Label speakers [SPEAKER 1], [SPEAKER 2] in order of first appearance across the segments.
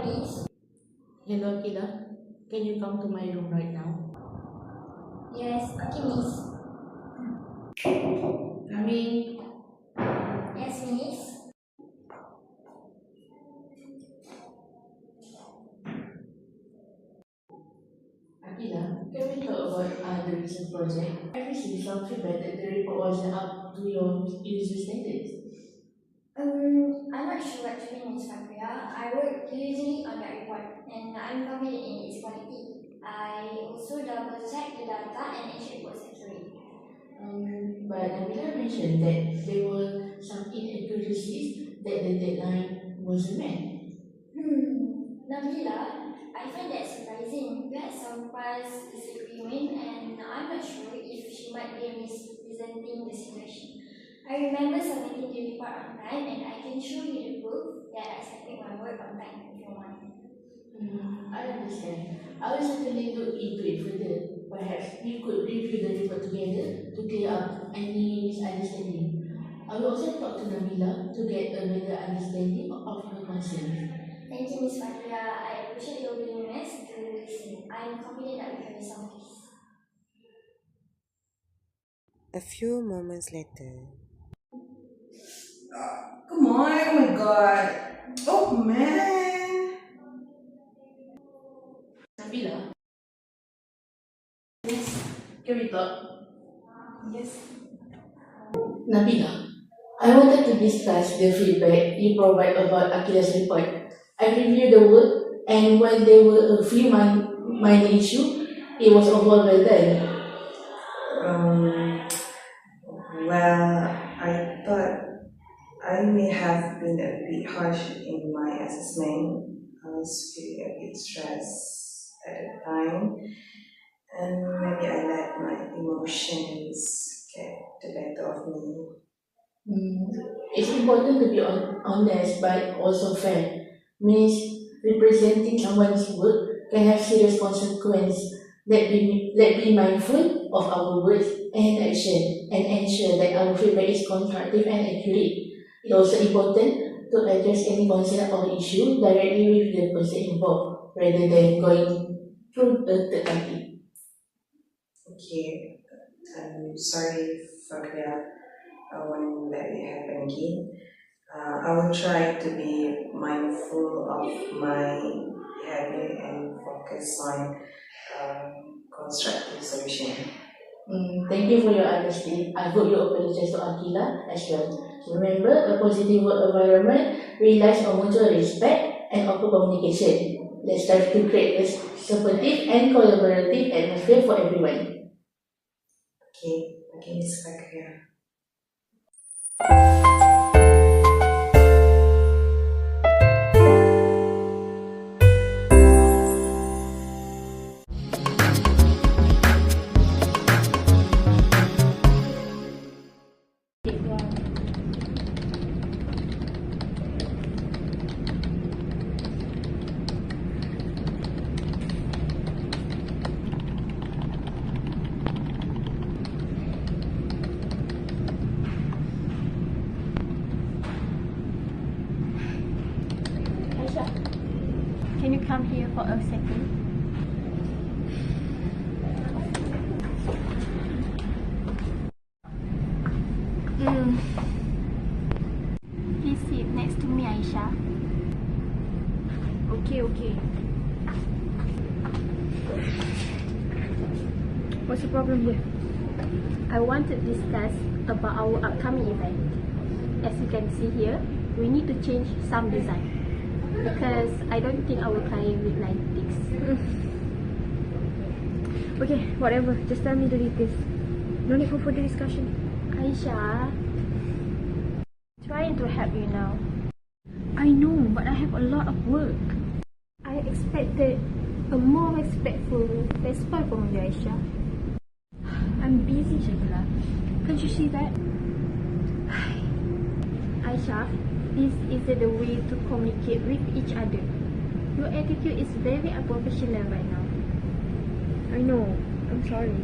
[SPEAKER 1] please.
[SPEAKER 2] Hello, Kila. Can you come to my room right now?
[SPEAKER 1] Yes, okay, miss.
[SPEAKER 2] Coming.
[SPEAKER 1] Yes, miss.
[SPEAKER 2] Akila, can we talk about the recent project? I received some feedback that the report wasn't up to your user standards.
[SPEAKER 1] I'm not sure what you mean, Miss Fakria. I work diligently on that report, and I'm confident in its quality. I also double checked the data and ensure it was accurate.
[SPEAKER 2] But Nabila mentioned that there were some inaccuracies that the deadline wasn't met.
[SPEAKER 1] Nabila, I find that surprising. We had some past disagreement, and I'm not sure if she might be misrepresenting the situation. I remember submitting the report on time, and I can show you the proof that I submit my work on time if you want.
[SPEAKER 2] I understand. I will certainly look into it further. Perhaps we could review the report together to clear up any misunderstanding. I will also talk to Nabila to get a better understanding of her concerns.
[SPEAKER 1] Thank you, Miss Fakria. I appreciate your willingness to listen. I'm confident that we can resolve this.
[SPEAKER 3] A few moments later.
[SPEAKER 4] Come on, oh my god. Oh man.
[SPEAKER 2] Nabila,
[SPEAKER 1] Yes.
[SPEAKER 2] can we talk?
[SPEAKER 1] Yes.
[SPEAKER 2] Nabila, I wanted to discuss the feedback you provide about Akila's report. I reviewed the work, and while there were a few minor issues, it was overall well done.
[SPEAKER 4] Um, well, I thought I may have been a bit harsh in my assessment. I was feeling a bit stressed at the time, and maybe I let my emotions get the better of me.
[SPEAKER 2] It's important to be honest but also fair. Misrepresenting someone's work can have serious consequences. Let be mindful of our words and action and ensure that our feedback is constructive and accurate. It's also important to address any concern or issue directly with the person involved rather than going through a third party.
[SPEAKER 4] Okay, I'm sorry for that. I won't let it happen again. I will try to be mindful of my behavior and focus on constructive solution.
[SPEAKER 2] Thank you for your honesty. I hope you apologize to Akila as well. So remember, a positive work environment relies on mutual respect and open communication. Let's strive to create a supportive and collaborative atmosphere for everyone.
[SPEAKER 4] Okay, Miss Fakria.
[SPEAKER 5] Aisha, can you come here for a second? Please sit next to me, Aisha. Okay. What's the problem here? I want to discuss about our upcoming event. As you can see here, we need to change some design because I don't think our client will like this.
[SPEAKER 6] Okay, whatever. Just tell me the details. No need for further discussion.
[SPEAKER 5] Aisha, trying to help you now.
[SPEAKER 6] I know, but I have a lot of work.
[SPEAKER 5] I expected a more respectful response from you, Aisha.
[SPEAKER 6] I'm busy, Shakila. Can't you see that?
[SPEAKER 5] Aisha, this isn't the way to communicate with each other. Your attitude is very unprofessional right now.
[SPEAKER 6] I know. I'm sorry.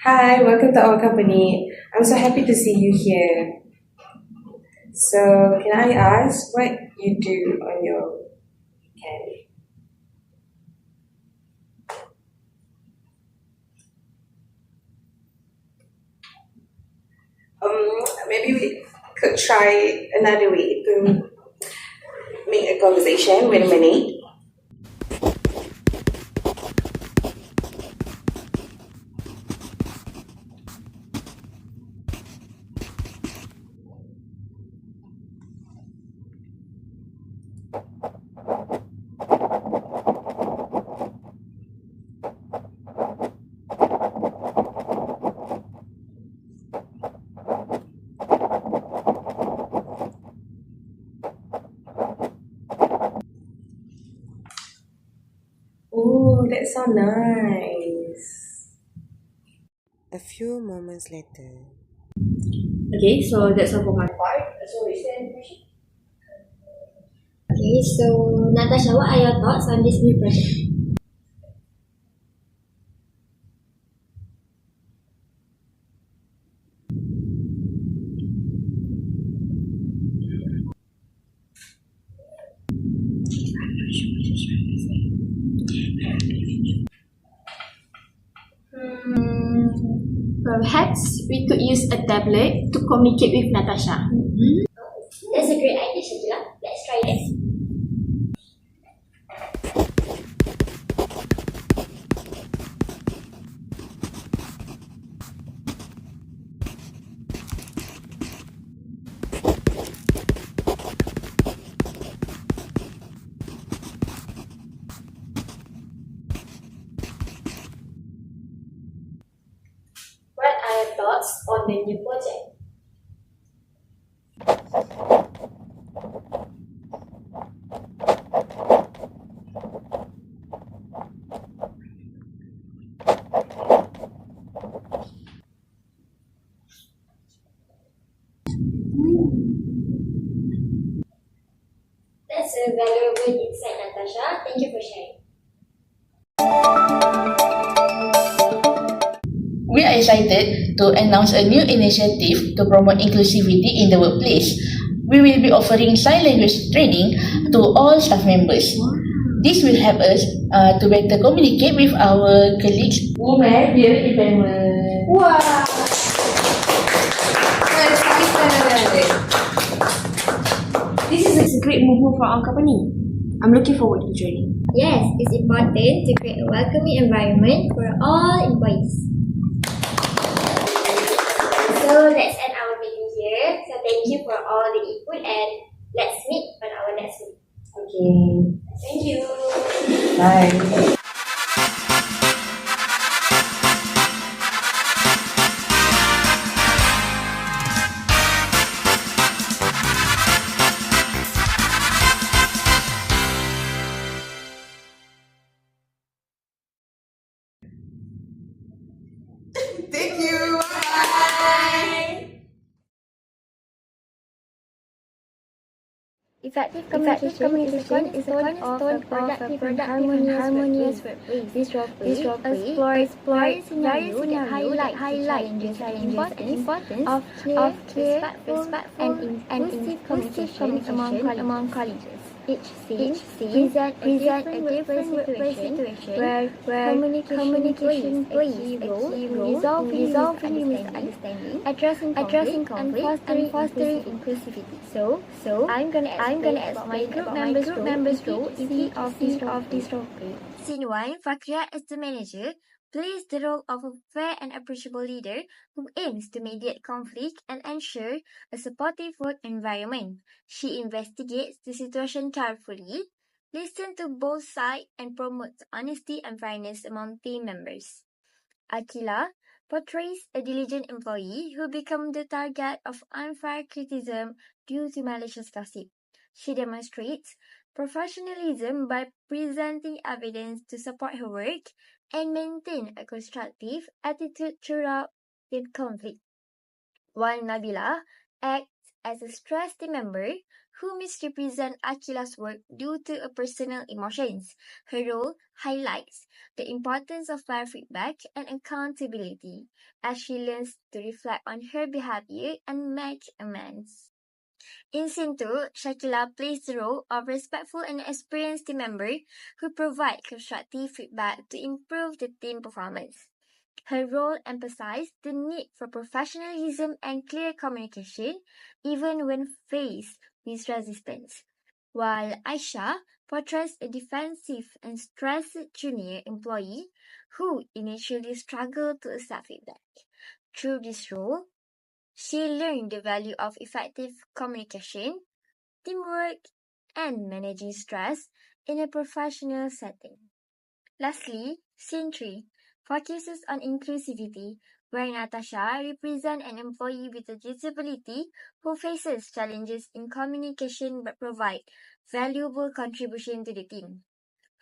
[SPEAKER 7] Hi, welcome to our company. I'm so happy to see you here. So, can I ask what you do on your weekend? Maybe we could try another way to make a conversation. Wait a minute. Oh, that's so nice.
[SPEAKER 3] A few moments later.
[SPEAKER 6] Okay, so that's all for my part. So is there any question?
[SPEAKER 1] Okay, so Natasha, what are your thoughts on this new project?
[SPEAKER 5] Perhaps we could use a tablet to communicate with Natasha.
[SPEAKER 1] That's a great idea, Shakila. Let's try that.
[SPEAKER 5] What are your thoughts on the new project?
[SPEAKER 1] That's a valuable insight, Natasha. Thank you for sharing.
[SPEAKER 2] We are excited to announce a new initiative to promote inclusivity in the workplace. We will be offering sign language training to all staff members. This will help us to better communicate with our colleagues who may have hearing impairment.
[SPEAKER 7] Wow! That's excited.
[SPEAKER 6] This is a great move for our company. I'm looking forward to the journey.
[SPEAKER 1] Yes, it's important to create a welcoming environment for all employees. So let's end our meeting here. So thank you for all the input and let's meet on our next meeting.
[SPEAKER 7] Okay.
[SPEAKER 1] Thank you.
[SPEAKER 7] Bye. Thank you. Bye.
[SPEAKER 6] Effective communication is the cornerstone of a productive and harmonious workplace. This roleplay explores various scenarios that highlight the importance of clear, respectful, and inclusive communication among colleagues. Each scene presents a different workplace situation where communication plays a key role in resolving misunderstanding, addressing conflict, and fostering inclusivity. So I'm gonna explain about my group members' role in each scene of this roleplay. Scene 1, Fakria is the manager, plays the role of a fair and approachable leader who aims to mediate conflict and ensure a supportive work environment. She investigates the situation carefully, listens to both sides, and promotes honesty and fairness among team members. Akila portrays a diligent employee who becomes the target of unfair criticism due to malicious gossip. She demonstrates professionalism by presenting evidence to support her work and maintain a constructive attitude throughout the conflict. While Nabila acts as a stressed team member who misrepresents Akila's work due to a personal emotions. Her role highlights the importance of fair feedback and accountability as she learns to reflect on her behavior and make amends. In Scene 2, Shakila plays the role of respectful and experienced team member who provide constructive feedback to improve the team performance. Her role emphasized the need for professionalism and clear communication even when faced with resistance, while Aisha portrays a defensive and stressed junior employee who initially struggled to accept feedback. Through this role, she learned the value of effective communication, teamwork, and managing stress in a professional setting. Lastly, Scene 3 focuses on inclusivity, where Natasha represents an employee with a disability who faces challenges in communication but provides valuable contribution to the team.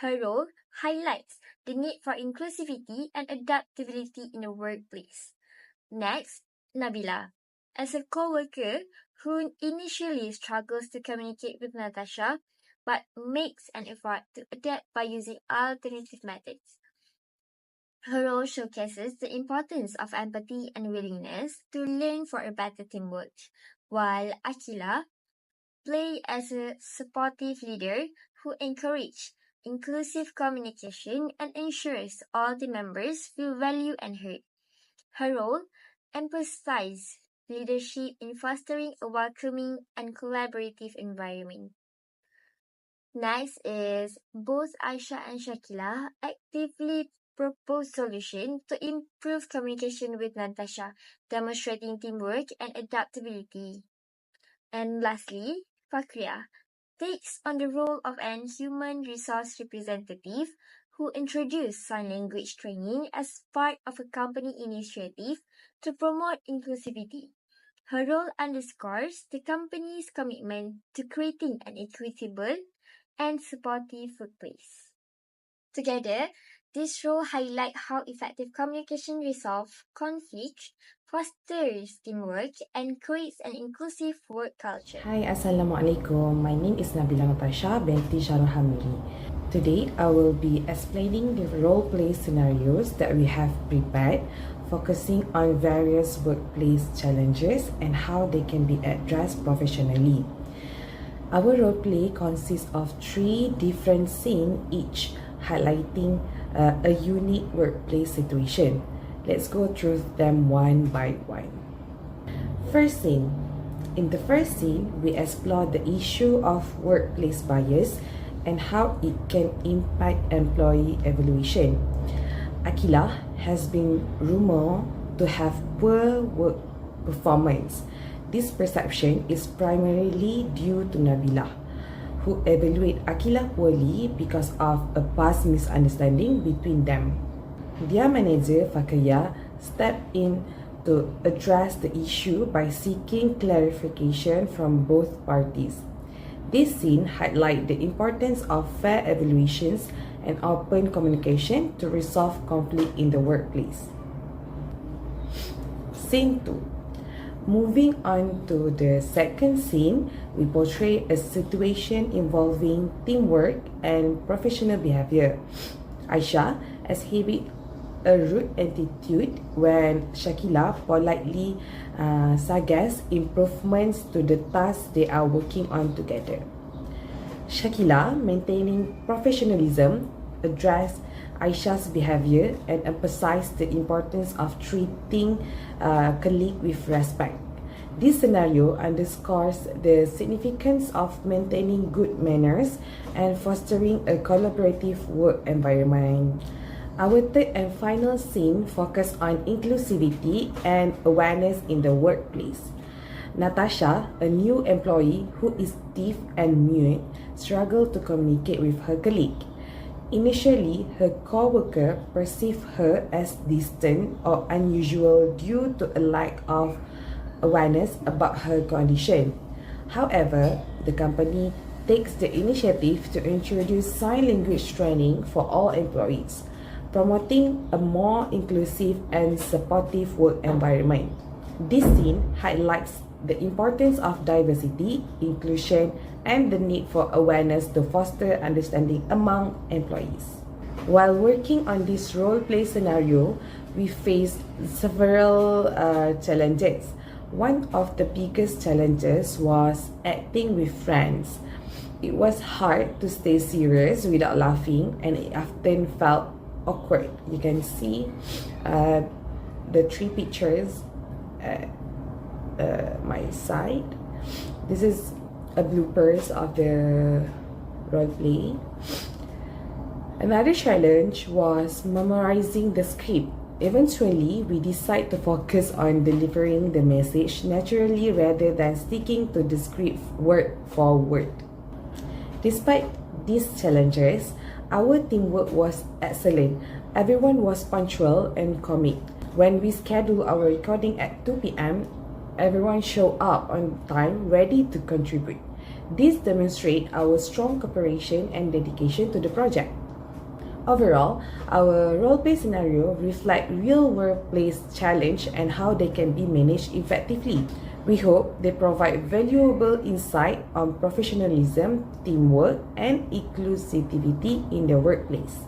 [SPEAKER 6] Her role highlights the need for inclusivity and adaptability in the workplace. Next, Nabila. As a co-worker who initially struggles to communicate with Natasha, but makes an effort to adapt by using alternative methods. Her role showcases the importance of empathy and willingness to learn for a better teamwork, while Akila plays as a supportive leader who encourages inclusive communication and ensures all the members feel valued and heard. Her role emphasizes leadership in fostering a welcoming and collaborative environment. Next is both Aisha and Shakila actively propose solutions to improve communication with Natasha, demonstrating teamwork and adaptability. And lastly, Fakria takes on the role of an human resource representative who introduced sign language training as part of a company initiative to promote inclusivity. Her role underscores the company's commitment to creating an equitable and supportive workplace. Together, this role highlight how effective communication resolves conflict, fosters teamwork, and creates an inclusive work culture.
[SPEAKER 8] Hi, Assalamualaikum. My name is Nabila Natasha binti Sharohamili. Today, I will be explaining the role play scenarios that we have prepared, focusing on various workplace challenges and how they can be addressed professionally. Our role play consists of 3 different scenes, each highlighting a unique workplace situation. Let's go through them one by one. First scene. In the first scene, we explore the issue of workplace bias and how it can impact employee evaluation. Akila has been rumored to have poor work performance. This perception is primarily due to Nabila, who evaluated Akila poorly because of a past misunderstanding between them. Their manager, Fakaya, stepped in to address the issue by seeking clarification from both parties. This scene highlights the importance of fair evaluations and open communication to resolve conflict in the workplace. Scene 2. Moving on to the second scene, we portray a situation involving teamwork and professional behavior. Aisha exhibits a rude attitude when Shakila politely suggests improvements to the tasks they are working on together. Shakila, maintaining professionalism, addressed Aisha's behavior and emphasized the importance of treating colleagues with respect. This scenario underscores the significance of maintaining good manners and fostering a collaborative work environment. Our third and final scene focuses on inclusivity and awareness in the workplace. Natasha, a new employee who is deaf and mute, struggled to communicate with her colleague. Initially, her co-worker perceived her as distant or unusual due to a lack of awareness about her condition. However, the company takes the initiative to introduce sign language training for all employees, promoting a more inclusive and supportive work environment. This scene highlights the importance of diversity, inclusion, and the need for awareness to foster understanding among employees. While working on this role play scenario, we faced several challenges. One of the biggest challenges was acting with friends. It was hard to stay serious without laughing, and it often felt awkward. You can see the three pictures at my side. This is a bloopers of the roleplay. Another challenge was memorizing the script. Eventually, we decided to focus on delivering the message naturally rather than sticking to the script word for word. Despite these challenges, our teamwork was excellent. Everyone was punctual and commit. When we scheduled our recording at 2 p.m., everyone showed up on time, ready to contribute. This demonstrates our strong cooperation and dedication to the project. Overall, our roleplay scenario reflect real workplace challenge and how they can be managed effectively. We hope they provide valuable insight on professionalism, teamwork, and inclusivity in the workplace.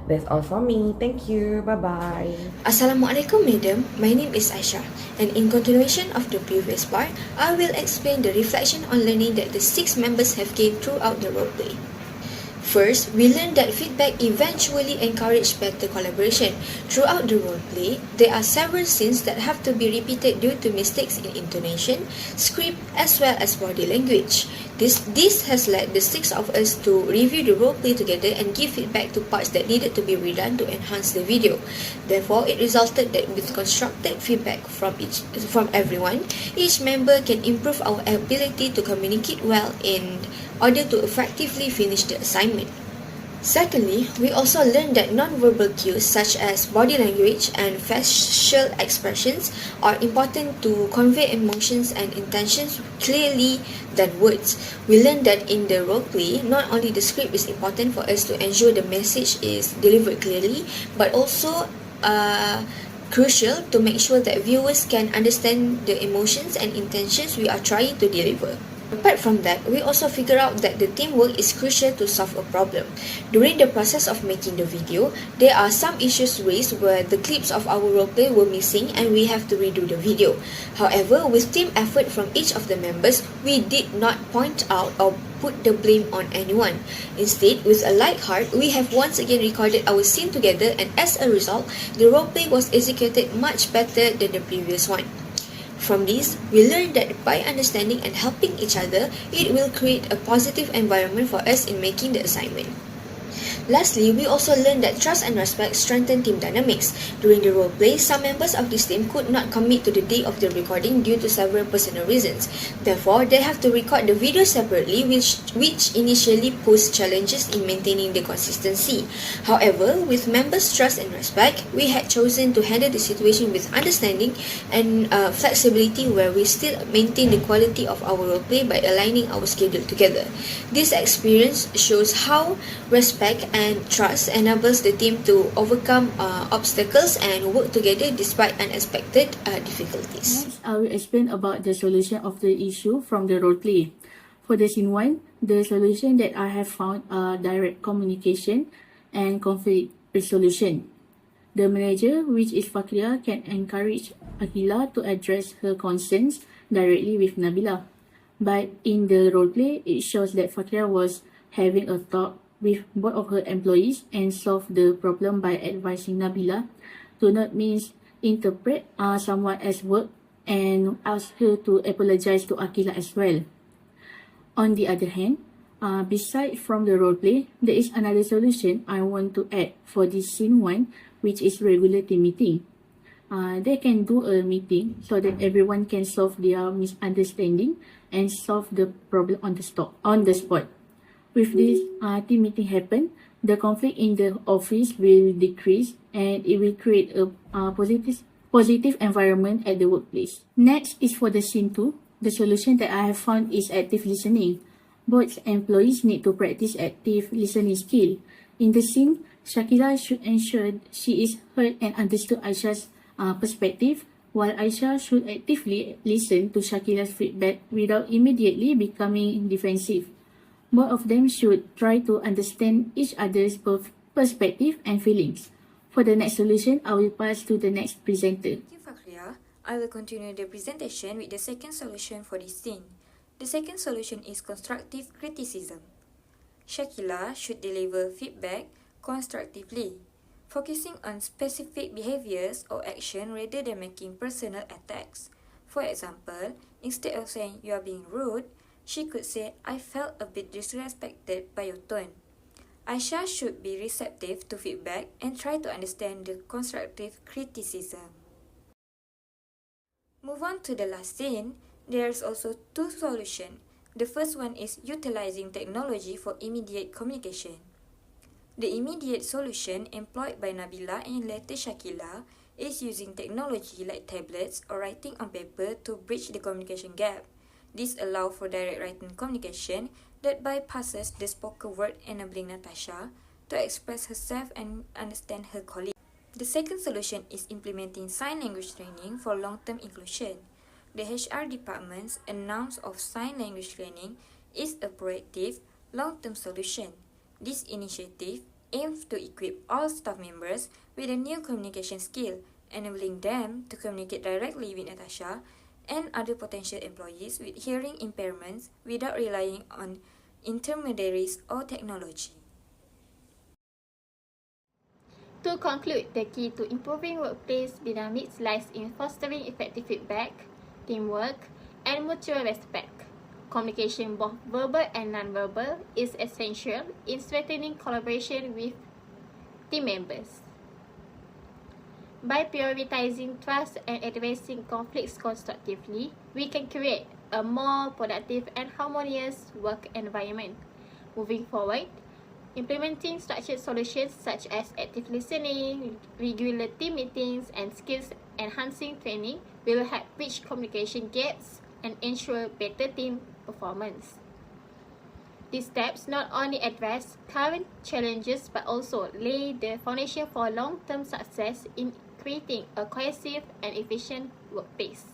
[SPEAKER 8] That's all from me. Thank you. Bye-bye.
[SPEAKER 9] Assalamualaikum, madam. My name is Aisha, and in continuation of the previous part, I will explain the reflection on learning that the 6 members have gained throughout the roleplay. First, we learned that feedback eventually encouraged better collaboration. Throughout the roleplay, there are several scenes that have to be repeated due to mistakes in intonation, script, as well as body language. This has led the 6 of us to review the roleplay together and give feedback to parts that needed to be redone to enhance the video. Therefore, it resulted that with constructed feedback from everyone, each member can improve our ability to communicate well in order to effectively finish the assignment. Secondly, we also learned that non-verbal cues such as body language and facial expressions are important to convey emotions and intentions clearly than words. We learned that in the roleplay, not only the script is important for us to ensure the message is delivered clearly, but also crucial to make sure that viewers can understand the emotions and intentions we are trying to deliver. Apart from that, we also figure out that the teamwork is crucial to solve a problem. During the process of making the video, there are some issues raised where the clips of our roleplay were missing and we have to redo the video. However, with team effort from each of the members, we did not point out or put the blame on anyone. Instead, with a light heart, we have once again recorded our scene together, and as a result, the roleplay was executed much better than the previous one. From this, we learned that by understanding and helping each other, it will create a positive environment for us in making the assignment. Lastly, we also learned that trust and respect strengthen team dynamics. During the roleplay, some members of this team could not commit to the day of the recording due to several personal reasons. Therefore, they have to record the video separately, which initially posed challenges in maintaining the consistency. However, with members' trust and respect, we had chosen to handle the situation with understanding and flexibility, where we still maintain the quality of our roleplay by aligning our schedule together. This experience shows how respect and trust enables the team to overcome obstacles and work together despite unexpected difficulties.
[SPEAKER 2] Next, I will explain about the solution of the issue from the roleplay. For the scene 1, the solution that I have found are direct communication and conflict resolution. The manager, which is Fakria, can encourage Akila to address her concerns directly with Nabila. But in the roleplay, it shows that Fakria was having a talk with both of her employees and solve the problem by advising Nabila to not misinterpret someone else's work and ask her to apologize to Akila as well. On the other hand, beside from the roleplay, there is another solution I want to add for this scene 1, which is regular team meeting. They can do a meeting so that everyone can solve their misunderstanding and solve the problem on the spot. With this team meeting happen, the conflict in the office will decrease and it will create a positive environment at the workplace. Next is for the scene 2. The solution that I have found is active listening. Both employees need to practice active listening skill. In the scene, Shakila should ensure she is heard and understood Aisha's perspective
[SPEAKER 10] while Aisha should actively listen to Shakila's feedback without immediately becoming defensive. Both of them should try to understand each other's perspective and feelings. For the next solution, I will pass to the next presenter.
[SPEAKER 11] Thank you, Fakria. I will continue the presentation with the second solution for this scene. The second solution is constructive criticism. Shakila should deliver feedback constructively, focusing on specific behaviors or action rather than making personal attacks. For example, instead of saying you are being rude, she could say, I felt a bit disrespected by your tone. Aisha should be receptive to feedback and try to understand the constructive criticism. Move on to the last scene. There's also two solutions. The first one is utilizing technology for immediate communication. The immediate solution employed by Nabila and later Shakila is using technology like tablets or writing on paper to bridge the communication gap. This allows for direct written communication that bypasses the spoken word, enabling Natasha to express herself and understand her colleagues. The second solution is implementing sign language training for long-term inclusion. The HR department's announcement of sign language training is a proactive, long-term solution. This initiative aims to equip all staff members with a new communication skill, enabling them to communicate directly with Natasha and other potential employees with hearing impairments without relying on intermediaries or technology.
[SPEAKER 5] To conclude, the key to improving workplace dynamics lies in fostering effective feedback, teamwork, and mutual respect. Communication, both verbal and non-verbal, is essential in strengthening collaboration with team members. By prioritizing trust and addressing conflicts constructively, we can create a more productive and harmonious work environment. Moving forward, implementing structured solutions such as active listening, regular team meetings, and skills-enhancing training will help bridge communication gaps and ensure better team performance. These steps not only address current challenges but also lay the foundation for long-term success in creating a cohesive and efficient workplace.